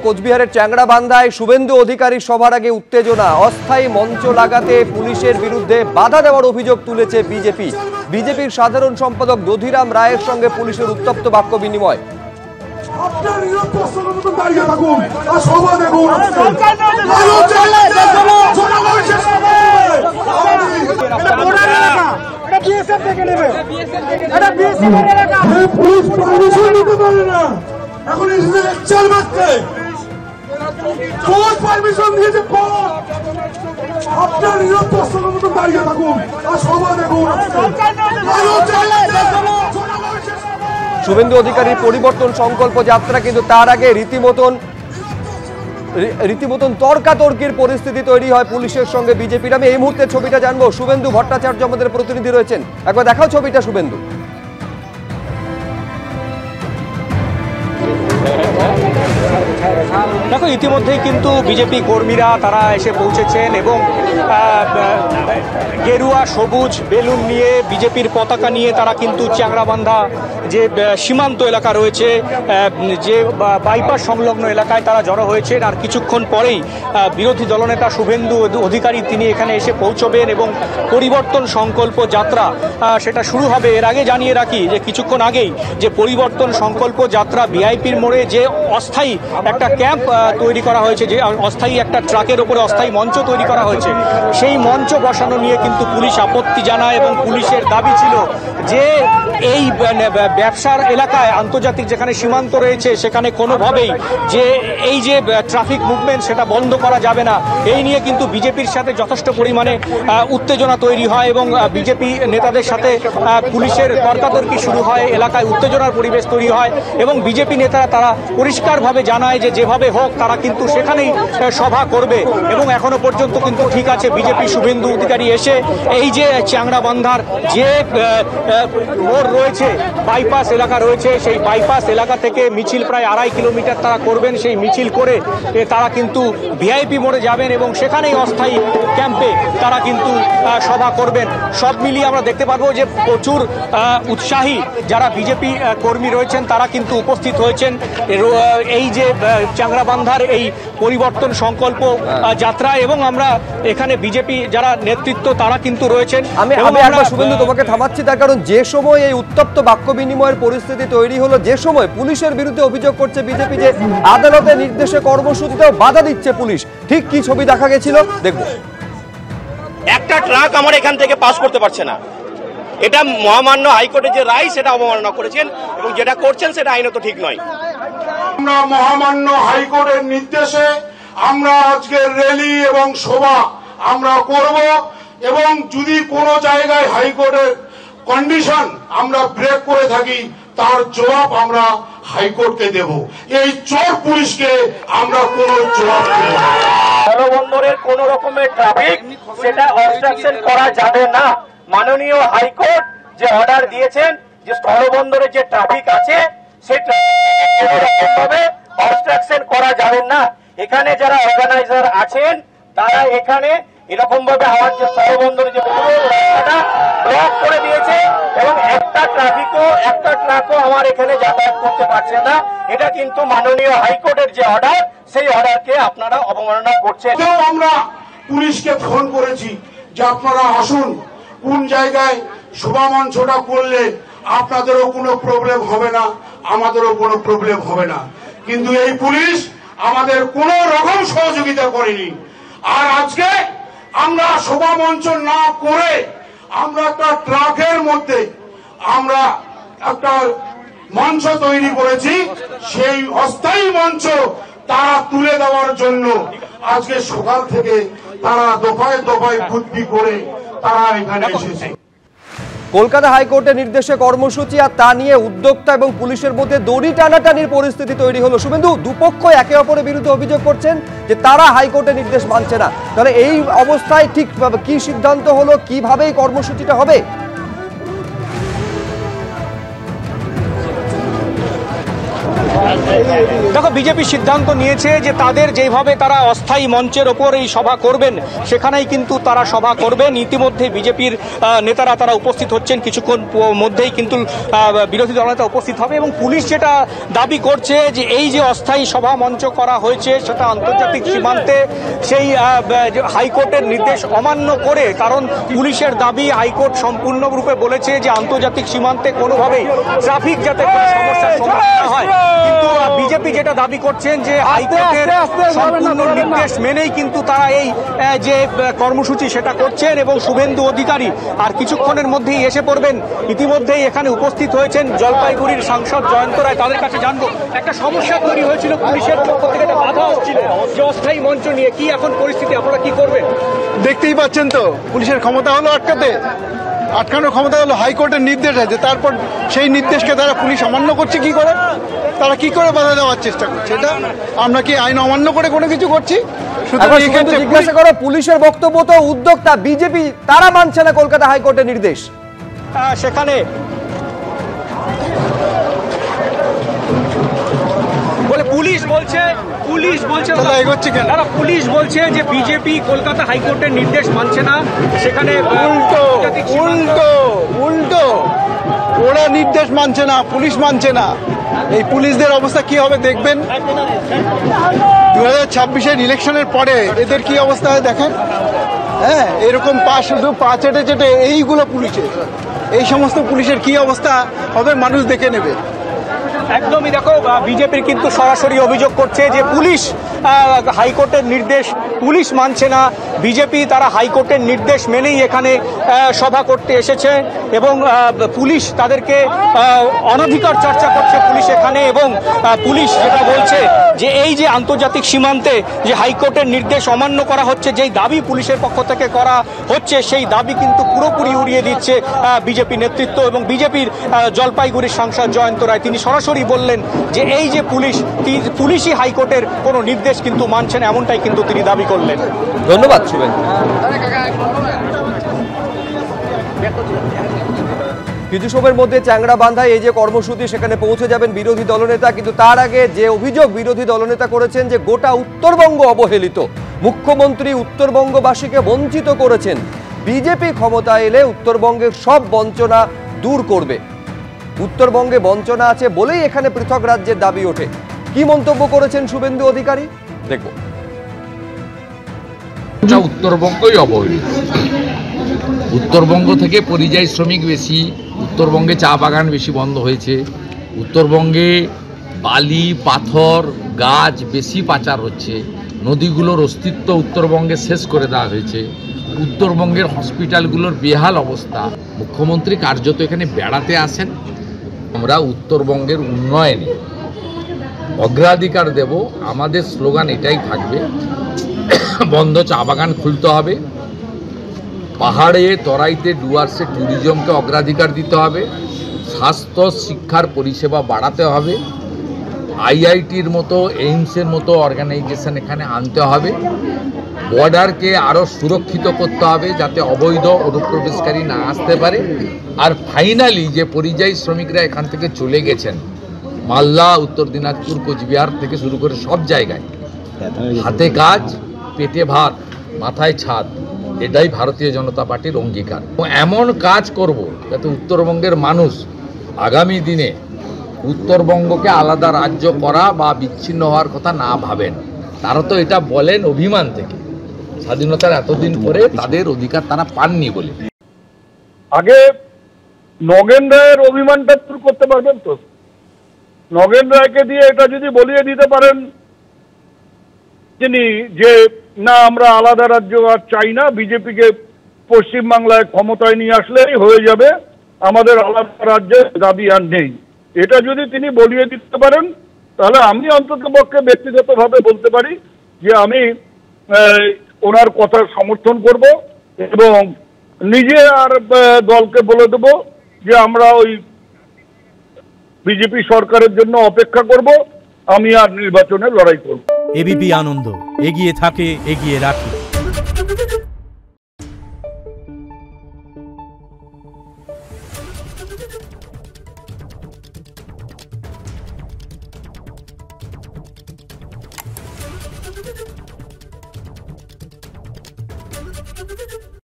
কোচবিহারের চ্যাংড়াবান্ধায় শুভেন্দু অধিকারী সভার আগে উত্তেজনা, অস্থায়ী মঞ্চ লাগাতে পুলিশের বিরুদ্ধে বাধা দেওয়ার অভিযোগ তুলেছে বিজেপি। বিজেপির সাধারণ সম্পাদক দধিরাম রায়ের সঙ্গে পুলিশের উত্তপ্ত বাক্য বিনিময়। এখন চাল মারতে কোর্ট পারমিশন দিয়েছে, আপনার নিরপেক্ষতার মতো দাঁড়িয়ে থাকুন আর সভা দেখুন। শুভেন্দু অধিকারীর পরিবর্তন সংকল্প যাত্রা, কিন্তু তার আগে রীতিমতন তর্কাতর্কির পরিস্থিতি তৈরি হয় পুলিশের সঙ্গে বিজেপির। আমি এই মুহূর্তে ছবিটা জানবো, শুভেন্দু ভট্টাচার্য আমাদের প্রতিনিধি রয়েছেন, একবার দেখাও ছবিটা শুভেন্দু। দেখো, ইতিমধ্যেই কিন্তু বিজেপি কর্মীরা তারা এসে পৌঁছেছেন এবং গেরুয়া সবুজ বেলুন নিয়ে বিজেপির পতাকা নিয়ে তারা কিন্তু চ্যাংড়াবান্ধা যে সীমান্ত এলাকা রয়েছে, যে বাইপাস সংলগ্ন এলাকায় তারা জড়ো হয়েছেন। আর কিছুক্ষণ পরেই বিরোধী দলনেতা শুভেন্দু অধিকারী তিনি এখানে এসে পৌঁছবেন এবং পরিবর্তন সংকল্প যাত্রা সেটা শুরু হবে। এর আগে জানিয়ে রাখি যে কিছুক্ষণ আগেই যে পরিবর্তন সংকল্প যাত্রা ভিআইপির মোড়ে যে অস্থায়ী একটা ক্যাম্প তৈরি করা হয়েছে, যে অস্থায়ী একটা ট্রাকের উপরে অস্থায়ী মঞ্চ তৈরি করা হয়েছে, সেই মঞ্চ বসানো নিয়ে কিন্তু পুলিশ আপত্তি জানায় এবং পুলিশের দাবি ছিল যে এই ব্যবসার এলাকায় আন্তর্জাতিক যেখানে সীমান্ত রয়েছে সেখানে কোনোভাবেই যে এই যে ট্রাফিক মুভমেন্ট সেটা বন্ধ করা যাবে না। এই নিয়ে কিন্তু বিজেপির সাথে যথেষ্ট পরিমাণে উত্তেজনা তৈরি হয় এবং বিজেপি নেতাদের সাথে পুলিশের তর্কাতর্কি শুরু হয়, এলাকায় উত্তেজনার পরিবেশ তৈরি হয় এবং বিজেপি নেতারা তারা পরিষ্কারভাবে জানায় যে যেভাবে হোক তারা কিন্তু সেখানেই সভা করবে। এবং এখনো পর্যন্ত কিন্তু ঠিক আছে, বিজেপি শুভেন্দু অধিকারী এসে এই যে চ্যাংড়াবান্ধার যে মোড় রয়েছে, বাইপাস এলাকা রয়েছে, সেই বাইপাস এলাকা থেকে মিছিল প্রায় 2.5 কিলোমিটার তারা করবেন। সেই মিছিল করে তারা কিন্তু ভিআইপি মোড়ে যাবেন এবং সেখানেই অস্থায়ী ক্যাম্পে তারা কিন্তু সভা করবেন। সব মিলিয়ে আমরা দেখতে পারবো যে প্রচুর উৎসাহী যারা বিজেপি কর্মী রয়েছেন তারা কিন্তু উপস্থিত হয়েছেন এই যে চ্যাংড়াবান্ধার এই পরিবর্তন সংকল্প যাত্রা। এবং আমরা এখানে বিজেপি যারা নেতৃত্ব তারা কিন্তু রয়েছেন। আমি শুভেন্দু তোমাকে থামাচ্ছি, তার কারণ যে সময় এই উত্তপ্ত বাক্য বিনিময়ের পরিস্থিতি তৈরি হলো, যে সময় পুলিশের বিরুদ্ধে অভিযোগ করছে বিজেপি যে আদালতের নির্দেশে কর্মসূচিতেও বাধা দিচ্ছে পুলিশ, ঠিক কি ছবি দেখা গেছিল দেখবো। একটা ট্রাক আমার এখান থেকে পাস করতে পারছে না, এটা মহামান্য হাইকোর্টের যে রায় সেটা অবমাননা করেছেন এবং যেটা করছেন সেটা আইনত ঠিক নয়। আমরা মহামান্য হাইকোর্টের নির্দেশে আমরা আজকে র্যালি এবং সভা আমরা করব এবং যদি কোনো জায়গায় হাইকোর্টের কন্ডিশন আমরা ব্রেক করে থাকি তার জবাব আমরা হাইকোর্টকে দেব। এই চোর পুলিশকে আমরা কোনো জবাব দেব না। স্থলবন্দরের কোন রকমের ট্রাফিক সেটা অবস্ট্রাকশন করা যাবে না। মাননীয় হাইকোর্ট যে অর্ডার দিয়েছেন যে স্থলবন্দরে যে ট্রাফিক আছে সেটা ভাবে অবস্ট্রাকশন করা যাবে না। এখানে যারা অর্গানাইজার আছেন তারা এখানে এরকম ভাবে আমার যে স্থলবন্দরে যে রাস্তাটা ব্লক করে দিয়েছে এবং একটা ট্রাকও আমার এখানে যাতায়াত করতে পারছে না। এটা কিন্তু মাননীয় হাইকোর্টের যে অর্ডার সেই অর্ডারকে আপনারা অবমাননা করছেন। আমরা পুলিশকে ফোন করেছি যে আপনারা আসুন, কোন জায়গায় সভা মঞ্চটা করলে আপনাদেরও কোনো প্রবলেম হবে না, আমাদেরও কোনো প্রবলেম হবে না। কিন্তু এই পুলিশ আমাদের কোনো রকম সহযোগিতা করেনি। আর আজকে আমরা সভা মঞ্চ না করে আমরা একটা ট্রাকের মধ্যে আমরা একটা মঞ্চ তৈরি করেছি। সেই অস্থায়ী মঞ্চ তারা তুলে দেওয়ার জন্য আজকে সকাল থেকে তারা দফায় দফায় বুদ্ধি করে তারা এখানে এসেছে। কলকাতা হাইকোর্টের নির্দেশে কর্মসূচি আর তা নিয়ে উদ্যোক্তা এবং পুলিশের মধ্যে দড়ি টানাটানির পরিস্থিতি তৈরি হলো। শুভেন্দু, দুপক্ষ একে অপরের বিরুদ্ধে অভিযোগ করছেন যে তারা হাইকোর্টের নির্দেশ মানছে না। তাহলে এই অবস্থায় ঠিক কি সিদ্ধান্ত হলো, কিভাবে এই কর্মসূচিটা হবে? দেখো, বিজেপি সিদ্ধান্ত নিয়েছে যে তাদের যেভাবে তারা অস্থায়ী মঞ্চের ওপর এই সভা করবেন সেখানেই কিন্তু তারা সভা করবেন। ইতিমধ্যে বিজেপির নেতারা তারা উপস্থিত হচ্ছেন, কিছুক্ষণ মধ্যেই কিন্তু বিরোধী দলনেতা উপস্থিত হবে। এবং পুলিশ যেটা দাবি করছে যে এই যে অস্থায়ী সভা মঞ্চ করা হয়েছে সেটা আন্তর্জাতিক সীমান্তে সেই হাইকোর্টের নির্দেশ অমান্য করে, কারণ পুলিশের দাবি হাইকোর্ট সম্পূর্ণরূপে বলেছে যে আন্তর্জাতিক সীমান্তে কোনোভাবেই ট্রাফিক যাতে কোনো সমস্যার সম্মুখীন না হয়। কিন্তু বিজেপি যেটা দাবি করছেন যে হাইকোর্টের সম্পূর্ণ নির্দেশ মেনেই কিন্তু তারা এই যে কর্মসূচি সেটা করছেন। এবং শুভেন্দু অধিকারী আর কিছুক্ষণের মধ্যেই এসে পড়বেন। ইতিমধ্যেই এখানে উপস্থিত হয়েছেন জলপাইগুড়ির সাংসদ জয়ন্ত রায়। তাদের কাছে জানবো, একটা সমস্যা তৈরি হয়েছিল পুলিশের পক্ষ থেকে, একটা বাধা হচ্ছিল যে অস্থায়ী মঞ্চ নিয়ে, কি এখন পরিস্থিতি, আপনারা কি করবেন? দেখতেই পাচ্ছেন তো, পুলিশের ক্ষমতা হলো আটকানোর ক্ষমতা হলো হাইকোর্টের নির্দেশ আছে, তারপর সেই নির্দেশকে তারা পুলিশ অমান্য করছে। কি করে তারা কি করে বাধা দেওয়ার চেষ্টা করছে? এটা আমরা কি আইন অমান্য করে কোনো কিছু করছি? জিজ্ঞাসা করো, পুলিশের বক্তব্য তো উদ্যোক্তা বিজেপি, তারা মানছে না কলকাতা হাইকোর্টের নির্দেশ। সেখানে পুলিশ বলছে যে বিজেপি কলকাতা হাইকোর্টের নির্দেশ মানছে না। সেখানে উল্টো ওরা নির্দেশ মানছে না, পুলিশ মানছে না। এই পুলিশদের অবস্থা কি হবে দেখবেন 2026-এর ইলেকশনের পরে এদের কি অবস্থা হয় দেখেন। হ্যাঁ, এরকম শুধু পা চেটে চেটে এইগুলো পুলিশের, এই সমস্ত পুলিশের কি অবস্থা হবে মানুষ দেখে নেবে। একদমই। দেখো, বিজেপির কিন্তু সরাসরি অভিযোগ করছে যে পুলিশ হাইকোর্টের নির্দেশ পুলিশ মানছে না। বিজেপি তারা হাইকোর্টের নির্দেশ মেনেই এখানে সভা করতে এসেছে এবং পুলিশ তাদেরকে অনধিকার চর্চা করছে পুলিশ এখানে। এবং পুলিশ যেটা বলছে যে এই যে আন্তর্জাতিক সীমান্তে যে হাইকোর্টের নির্দেশ অমান্য করা হচ্ছে, যেই দাবি পুলিশের পক্ষ থেকে করা হচ্ছে সেই দাবি কিন্তু পুরোপুরি উড়িয়ে দিচ্ছে বিজেপি নেতৃত্ব। এবং বিজেপির জলপাইগুড়ির সাংসদ জয়ন্ত রায় তিনি সরাসরি বললেন যে এই যে পুলিশই হাইকোর্টের কোনো নির্দেশ কিন্তু মানছে না, এমনটাই কিন্তু তিনি দাবি করলেন। ধন্যবাদ শুভেন্দু। কিছু সময়ের মধ্যে চ্যাংড়াবান্ধায় এই যে কর্মসূচি সেখানে পৌঁছে যাবেন বিরোধী দলনেতা, কিন্তু তার আগে যে অভিযোগ বিরোধী দলনেতা করেছেন যে গোটা উত্তরবঙ্গ অবহেলিত, মুখ্যমন্ত্রী উত্তরবঙ্গবাসীকে বঞ্চিত করেছেন, বিজেপি ক্ষমতা এলে উত্তরবঙ্গের সব বঞ্চনা দূর করবে। উত্তরবঙ্গে বঞ্চনা আছে বলেই এখানে পৃথক রাজ্যের দাবি ওঠে। কি মন্তব্য করেছেন শুভেন্দু অধিকারী দেখব। উত্তরবঙ্গই অবহেলিত, উত্তরবঙ্গ থেকে পরিযায়ী শ্রমিক বেশি, উত্তরবঙ্গে চা বাগান বেশি বন্ধ হয়েছে, উত্তরবঙ্গে বালি পাথর গাছ বেশি পাচার হচ্ছে, নদীগুলোর অস্তিত্ব উত্তরবঙ্গে শেষ করে দেওয়া হয়েছে, উত্তরবঙ্গের হসপিটালগুলোর বেহাল অবস্থা। মুখ্যমন্ত্রী কার্যত এখানে বেড়াতে আসেন। আমরা উত্তরবঙ্গের উন্নয়নে অগ্রাধিকার দেব। আমাদের স্লোগান এটাই থাকবে, বন্ধ চা বাগান খুলতে হবে, পাহাড়ে তরাইতে ডুয়ার্সে ট্যুরিজমকে অগ্রাধিকার দিতে হবে, স্বাস্থ্য শিক্ষার পরিষেবা বাড়াতে হবে, আইআইটির মতো এইমসের মতো অর্গানাইজেশন এখানে আনতে হবে, বর্ডারকে আরও সুরক্ষিত করতে হবে যাতে অবৈধ অনুপ্রবেশকারী না আসতে পারে। আর ফাইনালি যে পরিযায়ী শ্রমিকরা এখান থেকে চলে গেছেন, মালদা উত্তর দিনাজপুর কোচবিহার থেকে শুরু করে সব জায়গায় হাতে কাজ পেটে ভাত মাথায় ছাদ, এটাই ভারতীয় জনতা পার্টির অঙ্গীকার। এমন কাজ করব যাতে উত্তরবঙ্গের মানুষ আগামী দিনে উত্তরবঙ্গকে আলাদা রাজ্য করা বা বিচ্ছিন্ন হওয়ার কথা না ভাবেন। তারা তো এটা বলেন অভিমান থেকে, স্বাধীনতার এতদিন পরে তাদের অধিকার তারা পাননি বলে। আগে নগেন রায়ের অভিমানটা দূর করতে পারবেন তো? নগেন রায়কে দিয়ে এটা যদি বলিয়ে দিতে পারেন তিনি যে না আমরা আলাদা রাজ্য আর চাই না, বিজেপিকে পশ্চিমবাংলায় ক্ষমতায় নিয়ে আসলেই হয়ে যাবে, আমাদের আলাদা রাজ্যের দাবি আর নেই, এটা যদি তিনি বলিয়ে দিতে পারেন তাহলে আমি অন্তত পক্ষে ব্যক্তিগতভাবে বলতে পারি যে আমি ওনার কথা সমর্থন করব এবং নিজে আর দলকে বলে দেব যে আমরা ওই বিজেপি সরকারের জন্য অপেক্ষা করব, আমি আর নির্বাচনে লড়াই করব। এবিপি আনন্দ, এগিয়ে থাকে, এগিয়ে রাখে। Thank you.